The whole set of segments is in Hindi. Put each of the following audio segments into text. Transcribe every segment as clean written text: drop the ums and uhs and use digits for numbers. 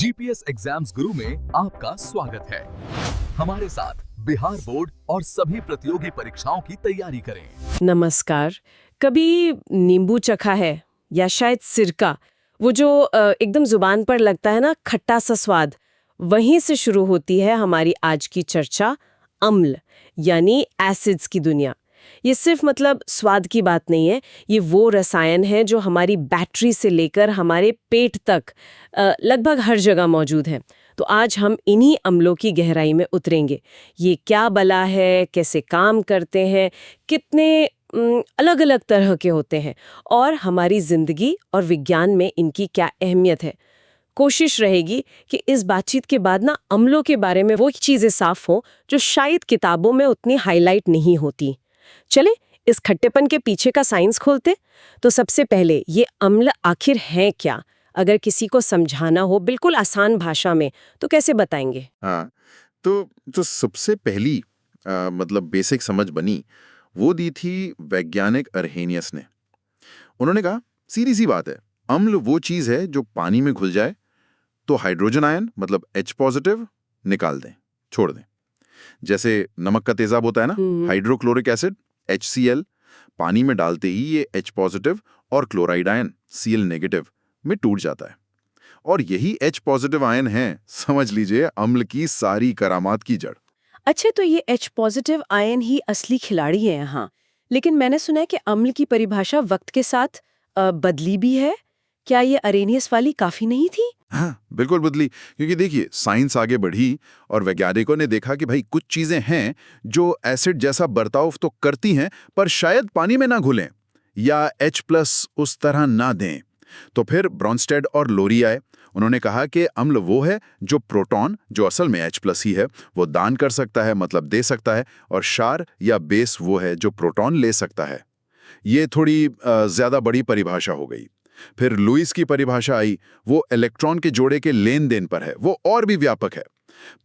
जीपीएस एग्जाम्स गुरु में आपका स्वागत है। हमारे साथ बिहार बोर्ड और सभी प्रतियोगी परीक्षाओं की तैयारी करें। नमस्कार। कभी नींबू चखा है या शायद सिरका, वो जो एकदम जुबान पर लगता है ना, खट्टा सा स्वाद, वहीं से शुरू होती है हमारी आज की चर्चा। अम्ल यानी एसिड्स की दुनिया। ये सिर्फ मतलब स्वाद की बात नहीं है, ये वो रसायन है जो हमारी बैटरी से लेकर हमारे पेट तक लगभग हर जगह मौजूद है। तो आज हम इन्हीं अम्लों की गहराई में उतरेंगे। ये क्या बला है, कैसे काम करते हैं, कितने अलग अलग तरह के होते हैं और हमारी जिंदगी और विज्ञान में इनकी क्या अहमियत है। कोशिश रहेगी कि इस बातचीत के बाद ना अम्लों के बारे में वो चीजें साफ हों जो शायद किताबों में उतनी हाईलाइट नहीं होती। चले इस खट्टेपन के पीछे का साइंस खोलते। तो सबसे पहले ये अम्ल आखिर हैं क्या? अगर किसी को समझाना हो बिल्कुल आसान भाषा में, तो कैसे बताएंगे? हाँ, तो सबसे पहली मतलब बेसिक समझ बनी वो दी थी वैज्ञानिक अर्हेनियस ने। उन्होंने कहा सीधी सी बात है, अम्ल वो चीज है जो पानी में घुल जाए तो हाइड्रोजन आयन मतलब H पॉजिटिव निकाल दें, छोड़ दें। जैसे नमक का तेजाब होता है ना, हाइड्रोक्लोरिक एसिड HCl, पानी में डालते ही ये H पॉजिटिव और क्लोराइड आयन Cl नेगेटिव में टूट जाता है। और यही H पॉजिटिव आयन है, समझ लीजिए, अम्ल की सारी करामात की जड़। अच्छा, तो ये H पॉजिटिव आयन ही असली खिलाड़ी है यहाँ। लेकिन मैंने सुना है कि अम्ल की परिभाषा वक्त के साथ बदली भी है। क्या ये अरेनियस वाली काफी नहीं थी? हाँ, बिल्कुल बदली, क्योंकि देखिए साइंस आगे बढ़ी और वैज्ञानिकों ने देखा कि भाई कुछ चीजें हैं जो एसिड जैसा बर्ताव तो करती हैं पर शायद पानी में ना घुलें या H+ उस तरह ना दें। तो फिर ब्रॉन्स्टेड और लोरी आए। उन्होंने कहा कि अम्ल वो है जो प्रोटॉन, जो असल में H+ ही है, वो दान कर सकता है, मतलब दे सकता है, और क्षार या बेस वो है जो प्रोटॉन ले सकता है। ये थोड़ी ज्यादा बड़ी परिभाषा हो गई। फिर लुईस की परिभाषा आई, वो इलेक्ट्रॉन के जोड़े के लेन देन पर है, वो और भी व्यापक है।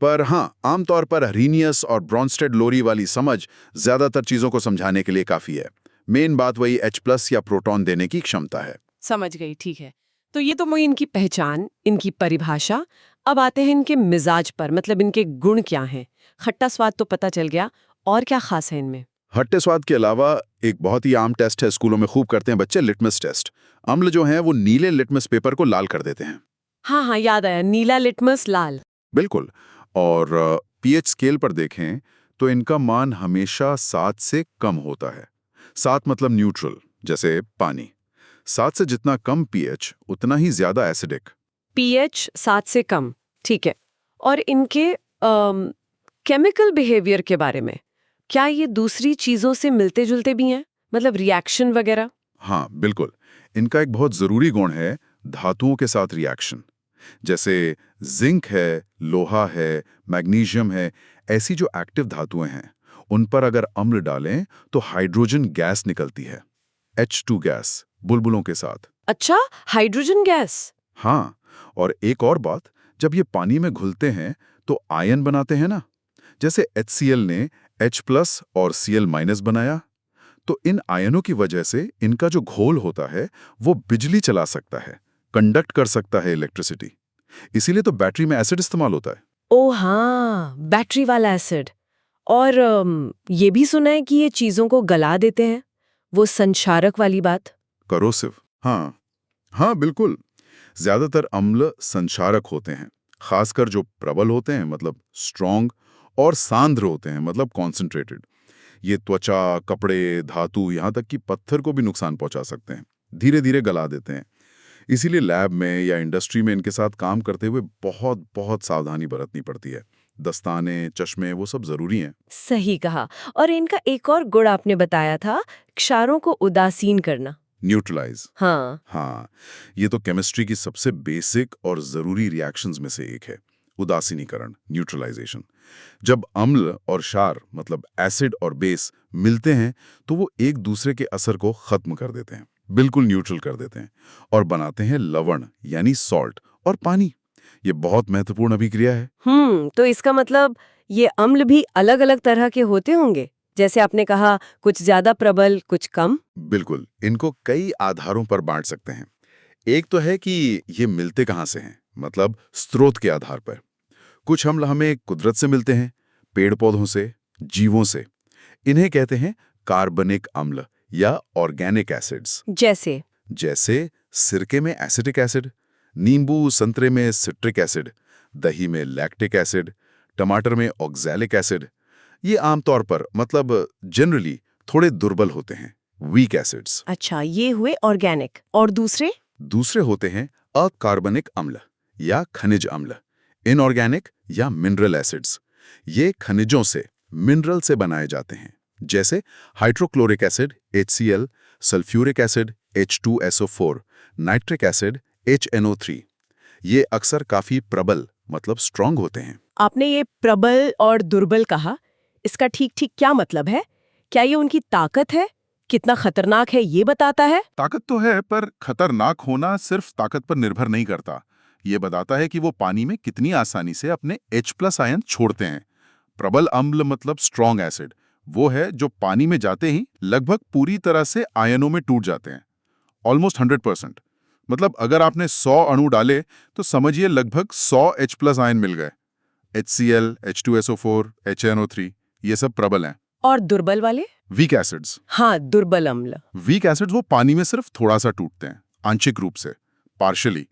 पर हाँ, आमतौर पर अर्हेनियस और ब्रॉन्स्टेड लोरी वाली समझ ज्यादातर चीजों को समझाने के लिए काफी है। मेन बात वही H+ या प्रोटॉन देने की क्षमता है। समझ गई, ठीक है। तो ये तो वही इनकी पहचान, इनकी परिभाषा। अब आते हैं इनके मिजाज पर, मतलब इनके गुण क्या हैं। खट्टा स्वाद तो पता चल गया, और क्या खास है इनमें? खट्टे स्वाद के अलावा एक बहुत ही आम टेस्ट है, स्कूलों में खूब करते हैं बच्चे, लिटमस टेस्ट। अम्ल जो हैं वो नीले लिटमस पेपर को लाल कर देते हैं। हाँ हाँ, याद आया, नीला लिटमस लाल। बिल्कुल। और पीएच स्केल पर देखें तो इनका मान हमेशा 7 से कम होता है। 7 मतलब न्यूट्रल, जैसे पानी। 7 से जितना कम पीएच उतना ही ज्यादा एसिडिक। पीएच 7 से कम, ठीक है। और इनके केमिकल बिहेवियर के बारे में, क्या ये दूसरी चीजों से मिलते जुलते भी हैं, मतलब रिएक्शन वगैरह? हाँ बिल्कुल, इनका एक बहुत जरूरी गुण है धातुओं के साथ रिएक्शन। जैसे जिंक है, लोहा है, मैग्नीशियम है, ऐसी जो एक्टिव धातुएं हैं उन पर अगर अम्ल डालें तो हाइड्रोजन गैस निकलती है, H2 गैस, बुलबुलों के साथ। अच्छा, हाइड्रोजन गैस। हाँ, और एक और बात, जब ये पानी में घुलते हैं तो आयन बनाते हैं ना, जैसे HCl ने H+ और Cl- बनाया। तो इन आयनों की वजह से इनका जो घोल होता है वो बिजली चला सकता है, कंडक्ट कर सकता है इलेक्ट्रिसिटी। इसीलिए तो बैटरी में एसिड इस्तेमाल होता है। ओ हाँ, बैटरी वाला एसिड। और ये भी सुना है कि ये चीजों को गला देते हैं, वो संक्षारक वाली बात। करोसिव, हाँ हाँ बिल्कुल। ज्यादातर अम्ल संक्षारक होते हैं, खासकर जो प्रबल होते हैं, मतलब स्ट्रॉन्ग, और सांद्र होते हैं, मतलब कॉन्सेंट्रेटेड। ये त्वचा, कपड़े, धातु, यहाँ तक कि पत्थर को भी नुकसान पहुंचा सकते हैं, धीरे धीरे गला देते हैं। इसीलिए लैब में या इंडस्ट्री में इनके साथ काम करते हुए बहुत बहुत सावधानी बरतनी पड़ती है। दस्ताने, चश्मे, वो सब जरूरी हैं। सही कहा। और इनका एक और गुण आपने बताया था, क्षारों को उदासीन करना। न्यूट्रलाइज। हाँ। हाँ, ये तो केमिस्ट्री की सबसे बेसिक और जरूरी रिएक्शंस में से एक है, उदासीनीकरण, न्यूट्रलाइजेशन। जब अम्ल और क्षार, मतलब एसिड और बेस, मिलते हैं तो वो एक दूसरे के असर को खत्म कर देते हैं, बिल्कुल न्यूट्रल कर देते हैं, और बनाते हैं लवण यानी सॉल्ट और पानी। ये बहुत महत्वपूर्ण अभिक्रिया है। तो इसका मतलब ये अम्ल भी अलग अलग तरह के होते होंगे, जैसे आपने कहा, कुछ ज्यादा प्रबल, कुछ कम। बिल्कुल, इनको कई आधारों पर बांट सकते हैं। एक तो है कि ये मिलते कहाँ से हैं, मतलब स्रोत के आधार पर। कुछ अम्ल हमें कुदरत से मिलते हैं, पेड़ पौधों से, जीवों से। इन्हें कहते हैं कार्बनिक अम्ल या ऑर्गेनिक एसिड्स। जैसे सिरके में एसिटिक एसिड, नींबू संतरे में सिट्रिक एसिड, दही में लैक्टिक एसिड, टमाटर में ऑक्सैलिक एसिड। ये आमतौर पर मतलब जनरली थोड़े दुर्बल होते हैं, वीक एसिड्स। अच्छा, ये हुए ऑर्गेनिक। और दूसरे होते हैं अकार्बनिक अम्ल या खनिज अम्ल, इनऑर्गेनिक या मिनरल एसिड्स। ये खनिजों से, मिनरल से बनाए जाते हैं, जैसे hydrochloric acid HCl, sulphuric acid H2SO4, nitric acid HNO3। ये अक्सर काफी प्रबल मतलब स्ट्रांग होते हैं। आपने ये प्रबल और दुर्बल कहा, इसका ठीक ठीक क्या मतलब है? क्या ये उनकी ताकत है? कितना खतरनाक है ये बताता है? ताकत तो है, पर खतरनाक होना सिर्फ ताकत पर निर्भर नहीं करता। ये बताता है कि वो पानी में कितनी आसानी से अपने H+ आयन छोड़ते हैं। प्रबल अम्ल मतलब स्ट्रॉन्ग एसिड, वो है जो पानी में जाते ही लगभग पूरी तरह से आयनों में टूट जाते हैं, ऑलमोस्ट 100%। मतलब अगर आपने 100 अणु डाले तो समझिए लगभग 100 H+ आयन मिल गए। HCl, H2SO4, HNO3 ये सब प्रबल हैं। और दुर्बल वाले? Weak acids. हाँ, दुर्बल अम्ल। वीक एसिड्स वो पानी में सिर्फ थोड़ा सा टूटते हैं, आंशिक रूप से, पार्शियली।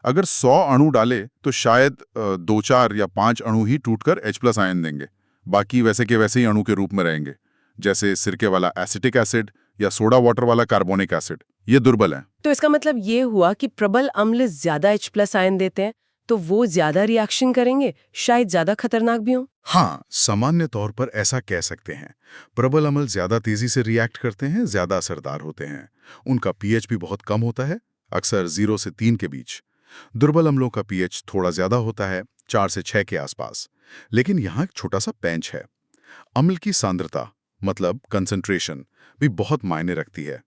अगर 100 अणु डाले तो शायद 2, 4 या 5 अणु ही टूटकर H+ आयन देंगे। बाकी वैसे के वैसे ही अणु के रूप में रहेंगे, जैसे सिरके वाला एसिटिक एसिड या सोडा वाटर वाला कार्बोनिक एसिड। ये दुर्बल है। तो इसका मतलब ये हुआ कि प्रबल अम्ल ज्यादा H+ आयन देते हैं तो वो ज्यादा रिएक्शन करेंगे, शायद ज्यादा खतरनाक भी हों। हाँ, सामान्य तौर पर ऐसा कह सकते हैं। प्रबल अम्ल ज्यादा तेजी से रिएक्ट करते हैं, ज्यादा असरदार होते हैं। उनका pH भी बहुत कम होता है, अक्सर 0 से 3 के बीच। दुर्बल अम्लों का pH थोड़ा ज्यादा होता है, 4 से 6 के आसपास। लेकिन यहाँ एक छोटा सा पेंच है। अम्ल की सांद्रता मतलब कंसंट्रेशन भी बहुत मायने रखती है।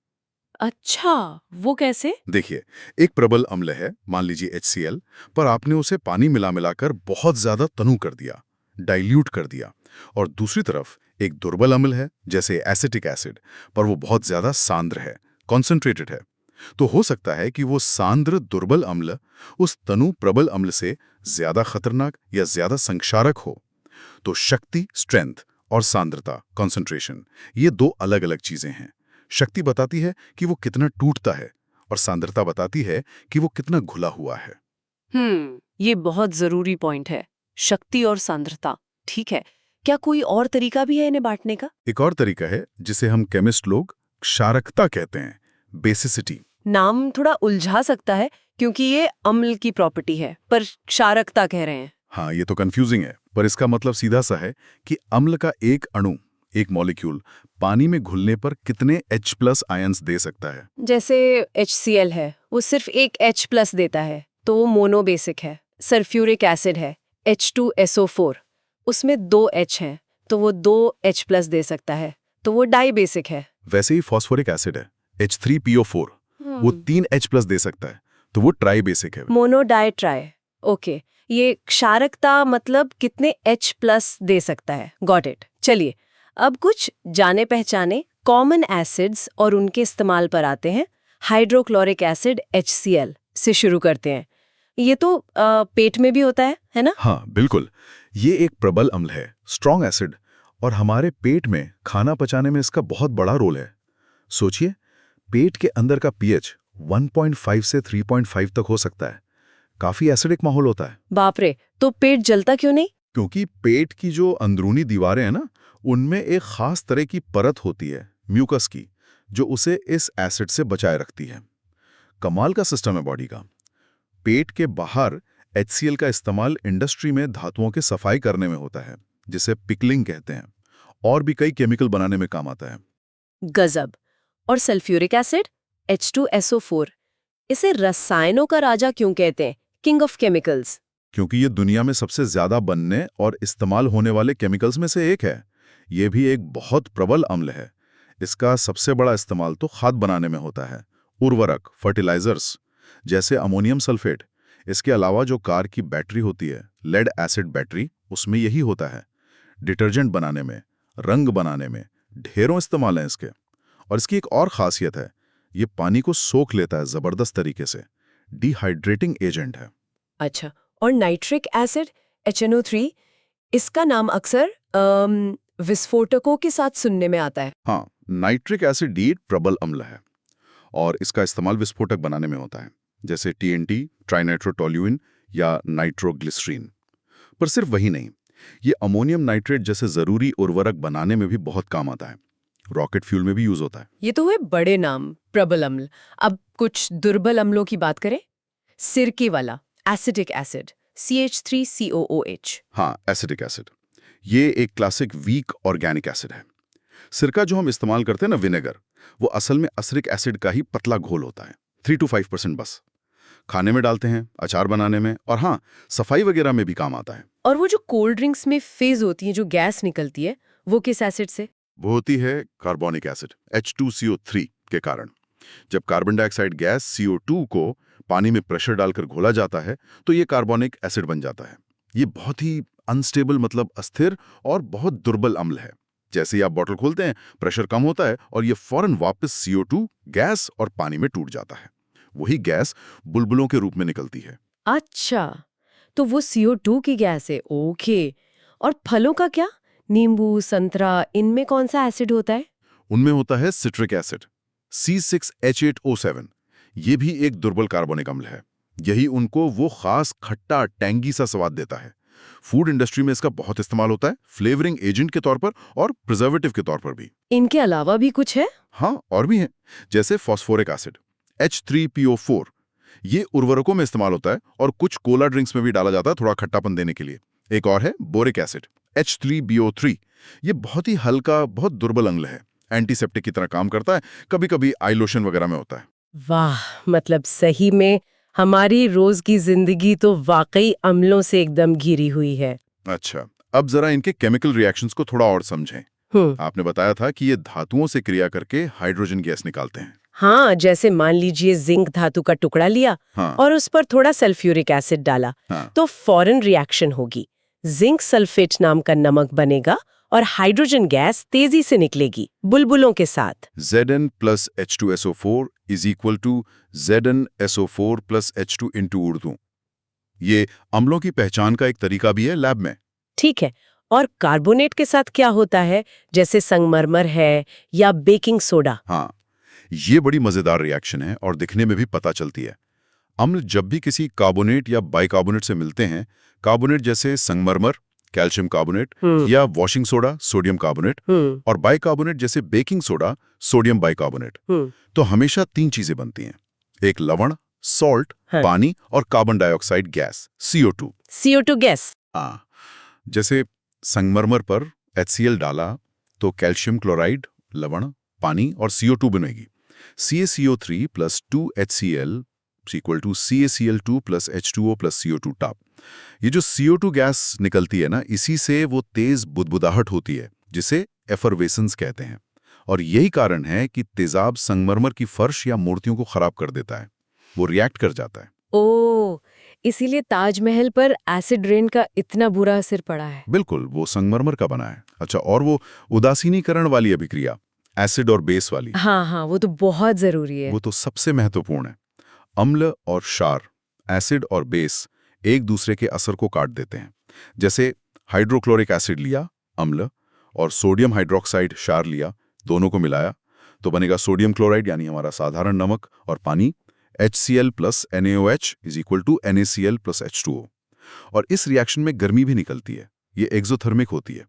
अच्छा, वो कैसे? देखिए, एक प्रबल अम्ल है, मान लीजिए HCl, पर आपने उसे पानी मिला मिलाकर बहुत ज्यादा तनु कर दिया, डाइल्यूट कर दिया। और दूसरी तरफ एक दुर्बल अम्ल है, जैसे एसिटिक एसिड, पर वो बहुत ज्यादा सांद्र है, कॉन्सेंट्रेटेड है। तो हो सकता है कि वो सांद्र दुर्बल अम्ल उस तनु प्रबल अम्ल से ज्यादा खतरनाक या ज्यादा संक्षारक हो। तो शक्ति, स्ट्रेंथ, और सांद्रता, कॉन्सेंट्रेशन, ये 2 अलग अलग चीजें हैं। शक्ति बताती है कि वो कितना टूटता है, और सांद्रता बताती है कि वो कितना घुला हुआ है। ये बहुत जरूरी पॉइंट है, शक्ति और सांद्रता। ठीक है, क्या कोई और तरीका भी है इन्हें बांटने का? एक और तरीका है जिसे हम केमिस्ट लोग क्षारकता कहते हैं, बेसिसिटी। नाम थोड़ा उलझा सकता है क्योंकि ये अम्ल की प्रॉपर्टी है, पर क्षारकता कह रहे हैं। हाँ, ये तो कंफ्यूजिंग है, पर इसका मतलब सीधा सा है कि अम्ल का एक अणु, एक मॉलिक्यूल पानी में घुलने पर कितने H+ आयन्स दे सकता है। जैसे HCl है, वो सिर्फ एक H+ देता है तो वो मोनोबेसिक है। सल्फ्यूरिक एसिड है H2SO4, उसमें 2 H हैं तो वो 2 H+ दे सकता है, तो वो डाइबेसिक है। वैसे ही फॉस्फोरिक एसिड है H3PO4, वो 3 H+ दे सकता है, तो वो ट्राइबेसिक है। Mono di tri. ओके, ये क्षारकता मतलब कितने H+ दे सकता है। Got it. चलिए, अब कुछ जाने पहचाने कॉमन एसिड्स और उनके इस्तेमाल पर आते हैं। हाइड्रोक्लोरिक एसिड HCl से शुरू करते हैं। ये तो पेट में भी होता है ना? हाँ, बिल्कुल। ये एक प्रबल अम्ल है, स्ट्रॉन्ग एसिड, और हमारे पेट में खाना पचाने में इसका बहुत बड़ा रोल है। सोचिए, पेट के अंदर का pH 1.5 से 3.5 तक हो सकता है। काफी एसिडिक माहौल होता है। बाप रे, तो पेट जलता क्यों नहीं? क्योंकि पेट की जो अंदरूनी दीवारें हैं ना, उनमें एक खास तरह की परत होती है, म्यूकस की, जो उसे इस एसिड से बचाए रखती है। कमाल का सिस्टम है बॉडी का। पेट के बाहर HCl का इस्तेमाल इंडस्ट्री में धातुओं की सफाई करने में होता है, जिसे पिकलिंग कहते हैं, और भी कई केमिकल बनाने में काम आता है। गजब। और सल्फ्यूरिक एसिड H2SO4, इसे रसायनों का राजा क्यों कहते हैं, किंग ऑफ केमिकल्स? क्योंकि ये दुनिया में सबसे ज्यादा बनने और इस्तेमाल होने वाले केमिकल्स में से एक है। ये भी एक बहुत प्रबल अम्ल है। इसका सबसे बड़ा इस्तेमाल तो खाद बनाने में होता है, उर्वरक, फर्टिलाइजर्स, जैसे अमोनियम सल्फेट। इसके अलावा जो कार की बैटरी होती है, लेड एसिड बैटरी, उसमें यही होता है। डिटर्जेंट बनाने में, रंग बनाने में ढेरों इस्तेमाल हैं इसके। और इसकी एक और खासियत है, ये पानी को सोख लेता है जबरदस्त तरीके से। डिहाइड्रेटिंग एजेंट है। अच्छा, और नाइट्रिक एसिड HNO3, इसका नाम अक्सर विस्फोटकों के साथ सुनने में आता है। हाँ, नाइट्रिक एसिड भी एक प्रबल अम्ल है और इसका इस्तेमाल विस्फोटक बनाने में होता है, जैसे TNT, ट्राइनाइट्रोटोल्यूइन या नाइट्रोग्लिसरीन। पर सिर्फ वही नहीं, ये अमोनियम नाइट्रेट जैसे जरूरी उर्वरक बनाने में भी बहुत काम आता है। रॉकेट फ्यूल में भी यूज होता है। ये तो हुए बड़े नाम, प्रबल अम्ल। अब कुछ दुर्बल अम्लों की बात करें। सिरके वाला एसिटिक एसिड CH3COOH। हाँ, एसिटिक एसिड ये एक क्लासिक वीक ऑर्गेनिक एसिड है। सिरका जो हम इस्तेमाल करते हैं ना, विनेगर, वो असल में एसिटिक एसिड का ही पतला घोल होता है, 3 to 5% बस। खाने में डालते हैं, अचार बनाने में, और हाँ, सफाई वगैरह में भी काम आता है। और वो जो कोल्ड ड्रिंक्स में फिज होती है, जो गैस निकलती है, वो किस एसिड से? वो होती है कार्बोनिक एसिड H2CO3 के कारण। जब कार्बन डाइऑक्साइड गैस CO2 को पानी में प्रेशर डालकर घोला जाता है तो ये कार्बोनिक एसिड बन जाता है। ये बहुत ही अनस्टेबल, मतलब अस्थिर और बहुत दुर्बल अम्ल है। जैसे ही आप बोतल खोलते हैं, प्रेशर कम होता है और ये फौरन वापस CO2 गैस और पानी में टूट जाता है। वही गैस बुलबुलों के रूप में निकलती है। अच्छा, तो वो CO2 की गैस है। ओके। और फलों का क्या? नींबू, संतरा, इनमें कौन सा एसिड होता है? उनमें होता है सिट्रिक एसिड C6H8O7। ये भी एक दुर्बल कार्बोनिक अम्ल है। यही उनको वो खास खट्टा टैंगी सा स्वाद देता है। फूड इंडस्ट्री में इसका बहुत इस्तेमाल होता है, फ्लेवरिंग एजेंट के तौर पर और प्रिजर्वेटिव के तौर पर भी। इनके अलावा भी कुछ है? हाँ, और भी है, जैसे फॉस्फोरिक एसिड H3PO4। ये उर्वरकों में इस्तेमाल होता है और कुछ कोला ड्रिंक्स में भी डाला जाता है, थोड़ा खट्टापन देने के लिए। एक और है बोरिक एसिड H3BO3। ये बहुत ही हल्का, बहुत दुर्बल अम्ल है, एंटीसेप्टिक की तरह काम करता है, कभी कभी आई लोशन वगैरह में होता है। वाह, मतलब सही में हमारी रोज की जिंदगी तो वाकई अम्लों से एकदम घिरी हुई है। अच्छा, अब जरा इनके केमिकल रिएक्शंस को थोड़ा और समझें। आपने बताया था कि ये धातुओं से क्रिया करके हाइड्रोजन गैस निकालते हैं। हाँ, जैसे मान लीजिए जिंक धातु का टुकड़ा लिया हाँ। और उस पर थोड़ा सल्फ्यूरिक एसिड डाला, हाँ। तो फौरन रिएक्शन होगी। जिंक सल्फेट नाम का नमक बनेगा और हाइड्रोजन गैस तेजी से निकलेगी बुलबुलों के साथ। Zn plus H2SO4 is equal to ZnSO4 plus H2 into Urdu. ये अम्लों की पहचान का एक तरीका भी है लैब में। ठीक है, और कार्बोनेट के साथ क्या होता है, जैसे संगमरमर है या बेकिंग सोडा? हाँ, ये बड़ी मजेदार रिएक्शन है और दिखने में भी पता चलती है। अम्ल जब भी किसी कार्बोनेट या बाइकार्बोनेट से मिलते हैं, कार्बोनेट जैसे संगमरमर, कैल्शियम कार्बोनेट, या वॉशिंग सोडा, सोडियम कार्बोनेट, और बाइकार्बोनेट जैसे बेकिंग सोडा, सोडियम बाइकार्बोनेट, तो हमेशा 3 चीजें बनती हैं। एक लवण, सॉल्ट, हाँ। पानी, और carbon dioxide gas, CO2 gas. हाँ, जैसे संगमरमर पर HCl डाला तो कैल्शियम क्लोराइड, लवण, पानी और CO2 बनेगी। CaCO3 plus 2HCl equal to CaCl2 plus H2O plus CO2 top. ये जो CO2 गैस निकलती है ना, इसी से वो तेज बुदबुदाहट होती है, जिसे एफरवेसेंस कहते हैं। और यही कारण है कि तेजाब संगमरमर की फर्श या मूर्तियों को खराब कर देता है, वो रिएक्ट कर जाता है। ओ, इसीलिए ताजमहल पर एसिड रेन का इतना बुरा असर पड़ा है। बिल्कुल, वो संगमरमर का बना है। अच्छा, और वो उदासीनीकरण वाली अभिक्रिया, एसिड और बेस वाली, हाँ, वो तो बहुत जरूरी है। वो तो सबसे महत्वपूर्ण है। अम्ल और क्षार, एसिड और बेस, एक दूसरे के असर को काट देते हैं। जैसे हाइड्रोक्लोरिक एसिड लिया, अम्ल, और सोडियम हाइड्रोक्साइड, क्षार लिया, दोनों को मिलाया तो बनेगा सोडियम क्लोराइड, यानी हमारा साधारण नमक, और पानी HCl plus NaOH is equal to NaCl plus H2O। और इस रिएक्शन में गर्मी भी निकलती है, ये एक्सोथर्मिक होती है।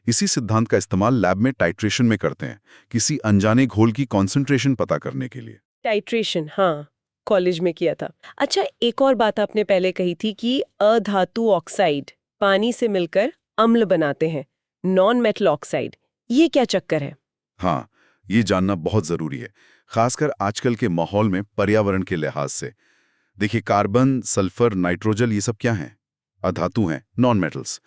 इसी सिद्धांत का इस्तेमाल लैब में टाइट्रेशन में करते हैं, किसी अनजाने घोल की कॉन्सेंट्रेशन पता करने के लिए। टाइट्रेशन, हाँ, कॉलेज में किया था। अच्छा, एक और बात आपने पहले कही थी कि अधातु ऑक्साइड पानी से मिलकर अम्ल बनाते हैं, नॉन मेटल ऑक्साइड। ये क्या चक्कर है? हाँ, ये जानना बहुत जरूरी है, खासकर आजकल के माहौल में पर्यावरण के लिहाज से। देखिए, कार्बन, सल्फर, नाइट्रोजन, ये सब क्या हैं? अधातु हैं, नॉन मेटल्स।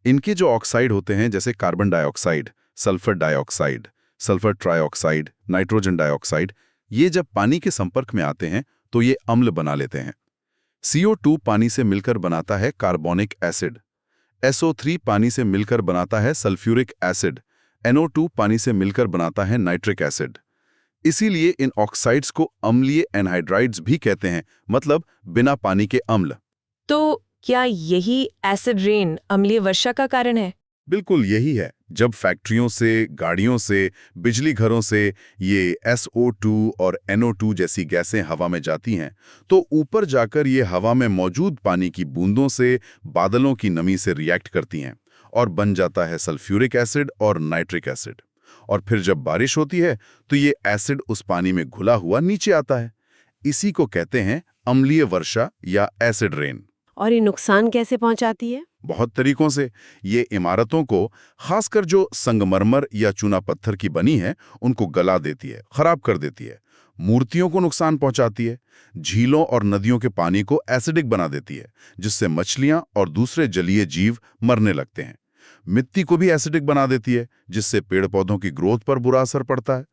इनके जो ऑक्साइड होते हैं, जैसे carbon dioxide, sulphur dioxide, sulphur trioxide, nitrogen dioxide, ये जब पानी के संपर्क में आते हैं तो ये अम्ल बना लेते हैं। CO2 पानी से मिलकर बनाता है कार्बोनिक एसिड, SO3 पानी से मिलकर बनाता है सल्फ्यूरिक एसिड, NO2 पानी से मिलकर बनाता है नाइट्रिक एसिड। इसीलिए इन ऑक्साइड्स को अम्लीय एनहाइड्राइड्स भी कहते हैं, मतलब बिना पानी के अम्ल। तो क्या यही एसिड रेन अम्लीय वर्षा का कारण है? बिल्कुल यही है। जब फैक्ट्रियों से, गाड़ियों से, बिजली घरों से ये SO2 और NO2 जैसी गैसें हवा में जाती हैं, तो ऊपर जाकर ये हवा में मौजूद पानी की बूंदों से, बादलों की नमी से रिएक्ट करती हैं और बन जाता है सल्फ्यूरिक एसिड और नाइट्रिक एसिड। और फिर जब बारिश होती है तो ये एसिड उस पानी में घुला हुआ नीचे आता है। इसी को कहते हैं अम्लीय वर्षा या एसिड रेन। और ये नुकसान कैसे पहुंचाती है? बहुत तरीकों से। ये इमारतों को, खासकर जो संगमरमर या चूना पत्थर की बनी है, उनको गला देती है, खराब कर देती है। मूर्तियों को नुकसान पहुंचाती है। झीलों और नदियों के पानी को एसिडिक बना देती है, जिससे मछलियां और दूसरे जलीय जीव मरने लगते हैं। मिट्टी को भी एसिडिक बना देती है, जिससे पेड़ पौधों की ग्रोथ पर बुरा असर पड़ता है।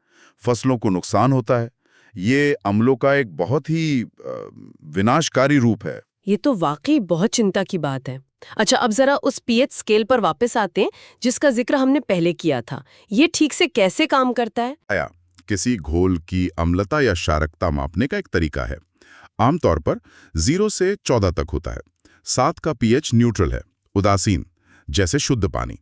फसलों को नुकसान होता है। ये अम्लों का एक बहुत ही विनाशकारी रूप है। ये तो वाकई बहुत चिंता की बात है। अच्छा, अब जरा उस पीएच स्केल पर वापस आते हैं जिसका जिक्र हमने पहले किया था। ये ठीक से कैसे काम करता है? आया किसी घोल की अम्लता या क्षारकता मापने का एक तरीका है। आमतौर पर 0 से 14 तक होता है। 7 का पीएच न्यूट्रल है, उदासीन, जैसे शुद्ध पानी।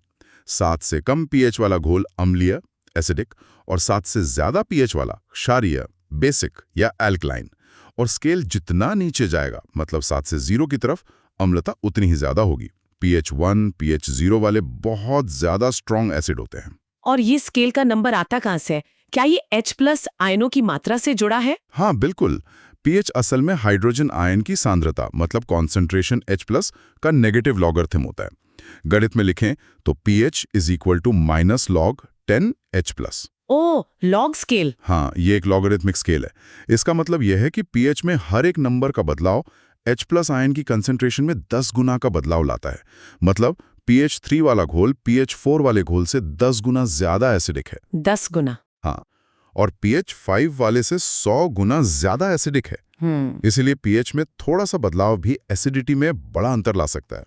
7 से कम पीएच वाला घोल अम्लीय, एसिडिक, और 7 से ज्यादा पीएच वाला क्षारीय, बेसिक या एल्कलाइन। और स्केल जितना नीचे जाएगा, मतलब 7 से 0 की तरफ, अम्लता उतनी ही ज्यादा होगी। pH 1, pH 0 वाले बहुत ज्यादा स्ट्रॉन्ग एसिड होते हैं। और ये स्केल का नंबर आता कहाँ से है? क्या ये H+ आयनों की मात्रा से जुड़ा है? हाँ बिल्कुल। pH असल में हाइड्रोजन आयन की सांद्रता, मतलब कॉन्सेंट्रेशन H+ का नेगेटिव लॉगरिथम होता है। गणित में लिखें तो pH = -log 10H+। ओ, लॉग स्केल। हाँ, ये एक लॉगरिथमिक स्केल है। इसका मतलब यह है कि pH में हर एक नंबर का बदलाव H+ आयन की कंसेंट्रेशन में 10 गुना का बदलाव लाता है। मतलब pH 3 वाला घोल pH 4 वाले घोल से 10 गुना ज्यादा एसिडिक है। 10 गुना? हाँ, और pH 5 वाले से 100 गुना ज्यादा एसिडिक है। इसलिए pH में थोड़ा सा बदलाव भी एसिडिटी में बड़ा अंतर ला सकता है।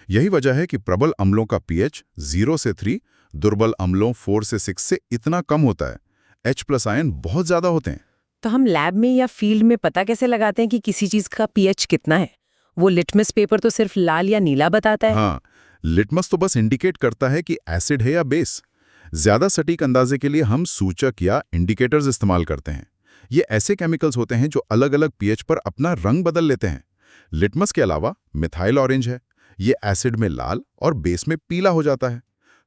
यही वजह है कि प्रबल अम्लों का pH 0 से 3, दुर्बल अम्लों 4 से 6 से इतना कम होता है। H+ आयन बहुत ज्यादा होते हैं। तो हम लैब में या फील्ड में पता कैसे लगाते हैं कि किसी चीज का पीएच कितना है? वो लिटमस पेपर तो सिर्फ लाल या नीला बताता है। हाँ, लिटमस तो बस इंडिकेट करता है कि एसिड है या बेस। ज्यादा सटीक अंदाजे के लिए हम सूचक या इंडिकेटर्स इस्तेमाल करते हैं। ये ऐसे केमिकल्स होते हैं जो अलग अलग पीएच पर अपना रंग बदल लेते हैं। लिटमस के अलावा मिथाइल ऑरेंज है। ये एसिड में लाल और बेस में पीला हो जाता है।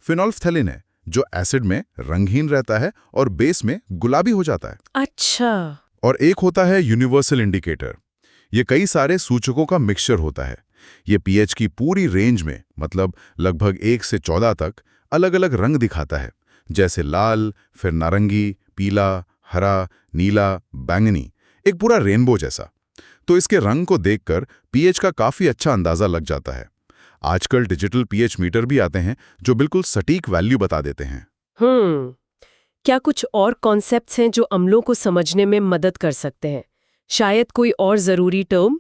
फिनोल्फ्थेलिन है, जो एसिड में रंगहीन रहता है और बेस में गुलाबी हो जाता है। अच्छा। और एक होता है यूनिवर्सल इंडिकेटर। ये कई सारे सूचकों का मिक्सचर होता है। ये पीएच की पूरी रेंज में, मतलब लगभग 1 से 14 तक, अलग अलग रंग दिखाता है, जैसे लाल, फिर नारंगी, पीला, हरा, नीला, बैंगनी, एक पूरा रेनबो जैसा। तो इसके रंग को देखकर पीएच का काफी अच्छा अंदाजा लग जाता है। आजकल डिजिटल पीएच मीटर भी आते हैं जो बिल्कुल सटीक वैल्यू बता देते हैं। क्या कुछ और कॉन्सेप्ट्स हैं जो अम्लों को समझने में मदद कर सकते हैं? शायद कोई और जरूरी टर्म,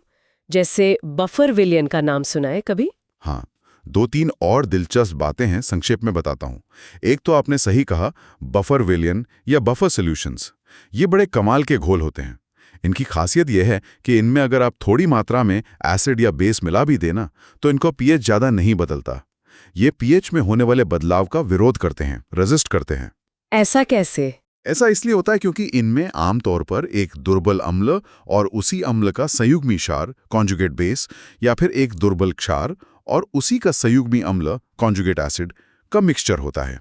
जैसे बफर विलियन का नाम सुना है कभी? हाँ, 2-3 और दिलचस्प बातें हैं, संक्षेप में बताता हूँ। एक तो आपने सही कहा, बफर विलियन या बफर सॉल्यूशंस। ये बड़े कमाल के घोल होते हैं। इनकी खासियत यह है कि इनमें अगर आप थोड़ी मात्रा में एसिड या बेस मिला भी देना, तो इनको पीएच ज्यादा नहीं बदलता। ये पीएच में होने वाले बदलाव का विरोध करते हैं, रेजिस्ट करते हैं। ऐसा कैसे? ऐसा इसलिए होता है क्योंकि इनमें आमतौर पर एक दुर्बल अम्ल और उसी अम्ल का संयुग्मी क्षार, कॉन्जुगेट बेस, या फिर एक दुर्बल क्षार और उसी का संयुग्मी अम्ल, कॉन्जुगेट एसिड, का मिक्सचर होता है।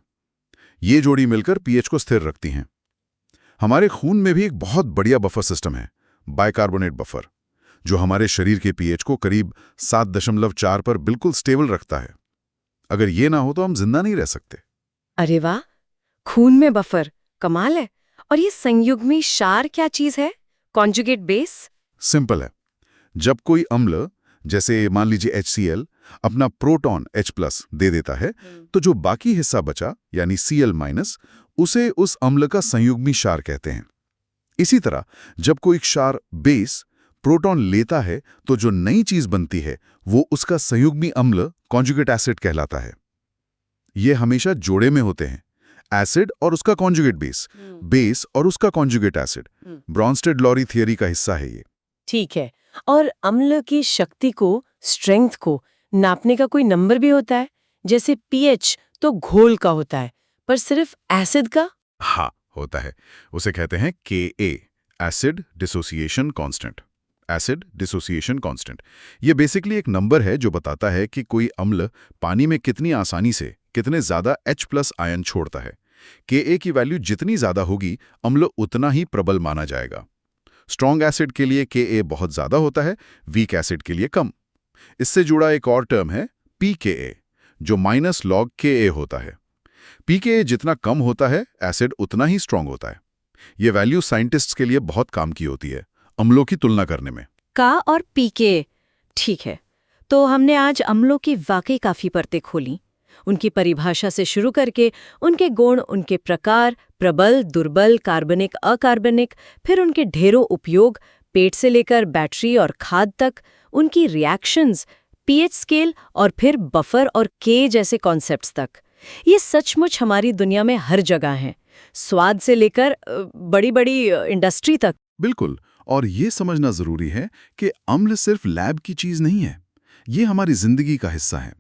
ये जोड़ी मिलकर पीएच को स्थिर रखती हैं। हमारे खून में भी एक बहुत बढ़िया बफर सिस्टम है, बाइकार्बोनेट बफर, जो हमारे शरीर के पीएच को करीब 7.4 पर बिल्कुल स्टेबल रखता है। अगर ये ना हो तो हम जिंदा नहीं रह सकते। अरे वाह, खून में बफर, कमाल है। और ये संयुग्मी क्षार क्या चीज है? Conjugate base? सिंपल है। जब कोई अम्ल, जैसे मान लीजिए HCl, अपना प्रोटॉन H+ दे देता है, तो जो बाकी हिस्सा बचा, यानी Cl-, उसे उस अम्ल का संयुग्मी क्षार कहते हैं। इसी तरह जब कोई क्षार, बेस, प्रोटॉन लेता है, तो जो नई चीज बनती है वो उसका संयुग्मी अम्ल, कॉन्जुगेट एसिड, कहलाता है। ये हमेशा जोड़े में होते हैं, एसिड और उसका कॉन्जुगेट बेस, बेस और उसका कॉन्जुगेट एसिड। ब्रॉन्स्टेड-लॉरी थियरी का हिस्सा है ये। ठीक है। और अम्ल की शक्ति को स्ट्रेंथ को नापने का कोई नंबर भी होता है? जैसे पीएच तो घोल का होता है, पर सिर्फ एसिड का? हाँ, होता है। उसे कहते हैं Ka, acid dissociation constant. Acid dissociation constant ये बेसिकली एक नंबर है जो बताता है कि कोई अम्ल पानी में कितनी आसानी से कितने ज्यादा H+ आयन छोड़ता है। Ka की वैल्यू जितनी ज्यादा होगी, अम्ल उतना ही प्रबल माना जाएगा। स्ट्रॉन्ग एसिड के लिए Ka बहुत ज्यादा होता है, वीक एसिड के लिए कम। इससे जुड़ा एक और टर्म है pKa, जो -log Ka होता है। pKa जितना कम होता है, एसिड उतना ही स्ट्रॉन्ग होता है। ये वैल्यू साइंटिस्ट्स के लिए बहुत काम की होती है, अम्लों की तुलना करने में। का और पीके, ठीक है। तो हमने आज अम्लों की वाकई काफी परतें खोली, उनकी परिभाषा से शुरू करके उनके गुण, उनके प्रकार, प्रबल, दुर्बल, कार्बनिक, अकार्बनिक, फिर उनके ढेरों उपयोग, पेट से लेकर बैटरी और खाद तक, उनकी रिएक्शंस, पीएच स्केल और फिर बफर और के जैसे कॉन्सेप्ट्स तक। ये सचमुच हमारी दुनिया में हर जगह हैं, स्वाद से लेकर बड़ी-बड़ी इंडस्ट्री तक। बिल्कुल, और ये समझना जरूरी है कि अम्ल सिर्फ लैब की चीज नहीं है, ये हमारी जिंदगी का हिस्सा है।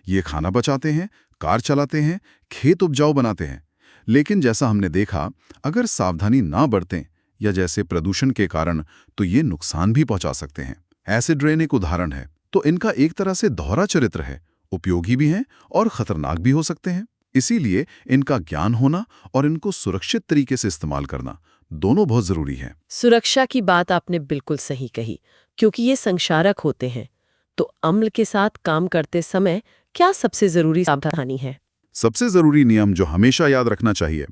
ये खाना बचाते हैं, कार चलाते हैं, खेत उपजाऊ बनाते हैं। लेकिन जैसा हमने देखा, अगर सावधानी ना बरतें या जैसे प्रदूषण के कारण, तो ये नुकसान भी पहुंचा सकते हैं। एसिड रेन एक उदाहरण है। तो इनका एक तरह से दोहरा चरित्र है, उपयोगी भी हैं और खतरनाक भी हो सकते हैं। इसीलिए इनका ज्ञान होना और इनको सुरक्षित तरीके से इस्तेमाल करना दोनों बहुत जरूरी है। सुरक्षा की बात आपने बिल्कुल सही कही, क्योंकि ये संक्षारक होते हैं। तो अम्ल के साथ काम करते समय क्या सबसे जरूरी सावधानी है? सबसे जरूरी नियम जो हमेशा याद रखना चाहिए,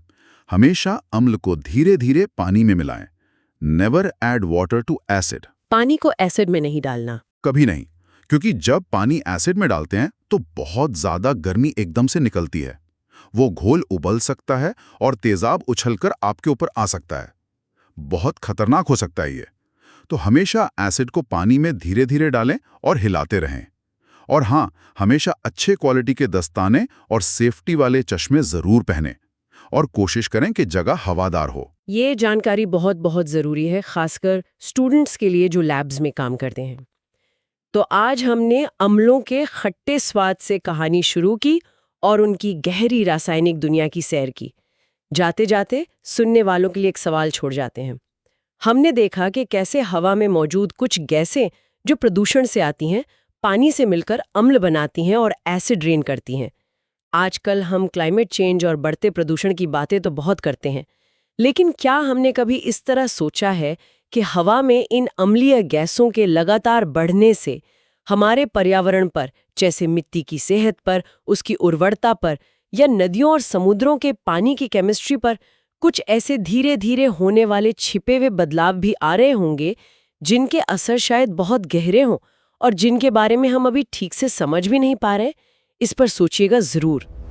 हमेशा अम्ल को धीरे धीरे पानी में मिलाएं। Never add water to acid. पानी को एसिड में नहीं डालना। कभी नहीं, क्योंकि जब पानी एसिड में डालते हैं तो बहुत ज्यादा गर्मी एकदम से निकलती है। वो घोल उबल सकता है और तेजाब उछलकर आपके ऊपर आ सकता है। बहुत खतरनाक हो सकता है ये। तो हमेशा एसिड को पानी में धीरे धीरे डालें और हिलाते रहें। और हाँ, हमेशा अच्छे क्वालिटी के दस्ताने और सेफ्टी वाले चश्मे जरूर पहनें और कोशिश करें कि जगह हवादार हो। ये जानकारी बहुत बहुत ज़रूरी है, खासकर स्टूडेंट्स के लिए जो लैब्स में काम करते हैं। तो आज हमने अम्लों के खट्टे स्वाद से कहानी शुरू की और उनकी गहरी रासायनिक दुनिया की सैर की। जाते जाते सुनने वालों के लिए एक सवाल छोड़ जाते हैं। हमने देखा कि कैसे हवा में मौजूद कुछ गैसें जो प्रदूषण से आती हैं, पानी से मिलकर अम्ल बनाती हैं और एसिड रेन करती हैं। आजकल हम क्लाइमेट चेंज और बढ़ते प्रदूषण की बातें तो बहुत करते हैं, लेकिन क्या हमने कभी इस तरह सोचा है कि हवा में इन अम्लीय गैसों के लगातार बढ़ने से हमारे पर्यावरण पर, जैसे मिट्टी की सेहत पर, उसकी उर्वरता पर या नदियों और समुद्रों के पानी की केमिस्ट्री पर कुछ ऐसे धीरे धीरे होने वाले छिपे हुए बदलाव भी आ रहे होंगे, जिनके असर शायद बहुत गहरे हों और जिनके बारे में हम अभी ठीक से समझ भी नहीं पा रहे? इस पर सोचिएगा जरूर।